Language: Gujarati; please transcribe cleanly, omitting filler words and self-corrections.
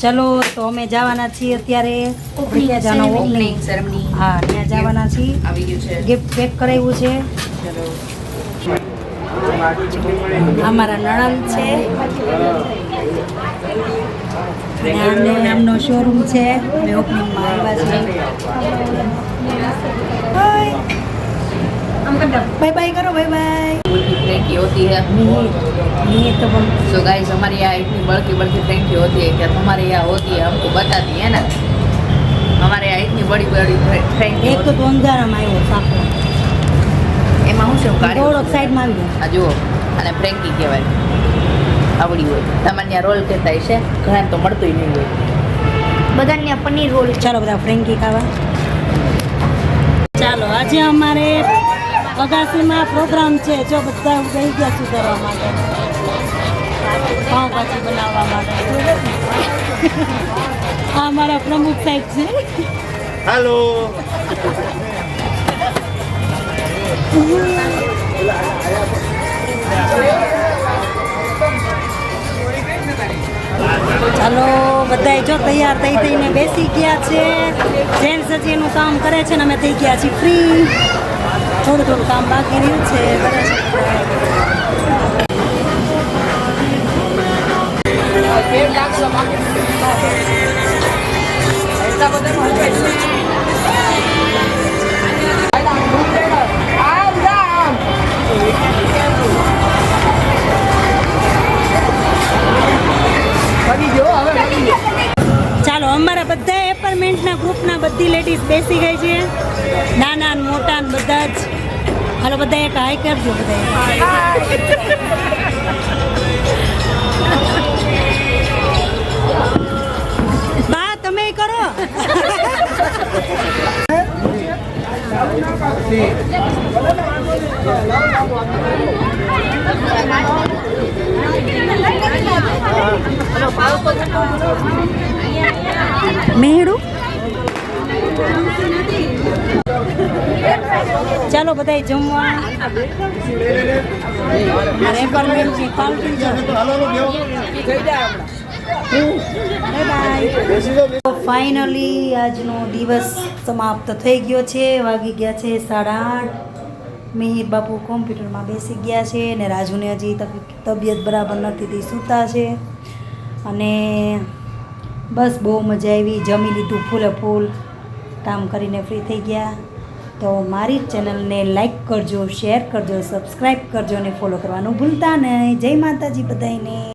ચલો તો અમે જવાના છીએ અત્યારે ઓપનિંગ ઓપનિંગ સેરેમની. હા ત્યાં જવાના છીએ. આવી ગયું છે. ગિફ્ટ પેક કરાવ્યું છે. અમારા નણંદ છે અને એમનો શોરૂમ છે. અમે ઓપનિંગમાં આવ્યા છીએ. बाय बाय करो बाय बाय. फ्रेंकी होती है ये तो सो गाइस हमारे यहाँ इतनी बड़की बड़की फ्रेंकी होती है क्या तुम्हारे यहाँ होती है हमको बताती है ना. हमारे यहाँ इतनी बड़ी बड़ी फ्रेंकी एक तो दोंजाराમાં આવ્યો સાપો એમાં હું શું કાઢ્યું થોડોક સાઈડમાં આવી ગયો. આ જુઓ અને ફ્રેન્કી કહેવાય આવડી હોય તમારે ત્યાં રોલ કહેતા હશે ઘણા તો મળતું નહીં હોય બધાને પનીર રોલ. ચાલો બધા ફ્રેન્કી ખાવા. ચાલો આજે અમારે અગાસીમાં પ્રોગ્રામ છે. જો બધા ગઈ ગયા શું કરવા માટે પાઉંભાજી બનાવવા માટે. આ અમારા પ્રમુખ સાહેબ છે. હેલો. ચાલો બધા જો તૈયાર થઈને બેસી ગયા છે. જેન્ટ્સ હજી એનું કામ કરે છે ને અમે થઈ ગયા છીએ ફ્રી. થોડું થોડું કામ બાકી રહ્યું છે. ચાલો અમારા બધા એપાર્ટમેન્ટના ગ્રુપના બધી લેડીઝ બેસી ગઈ છે. નાના ને મોટા ને બધા જ. હાલો બધા એક હાઈ કરજો બધા. બા તમે કરો. મેળું ચાલો બધા જમવા. એપાર્ટમેન્ટની પાર્ટી ફાઇનલી આજનો દિવસ સમાપ્ત થઈ ગયો છે. વાગી ગયા છે 8:30. મિહિર બાપુ કોમ્પ્યુટરમાં બેસી ગયા છે અને રાજુને હજી તબિયત બરાબર નથી તે સૂતા છે. અને બસ બહુ મજા આવી. જમી લીધું ફૂલે ફૂલ. કામ કરીને ફ્રી થઈ ગયા. તો મારી ચેનલને લાઈક કરજો, શેર કરજો, સબસ્ક્રાઈબ કરજો અને ફોલો કરવાનું ભૂલતા નહીં. જય માતાજી બધાને.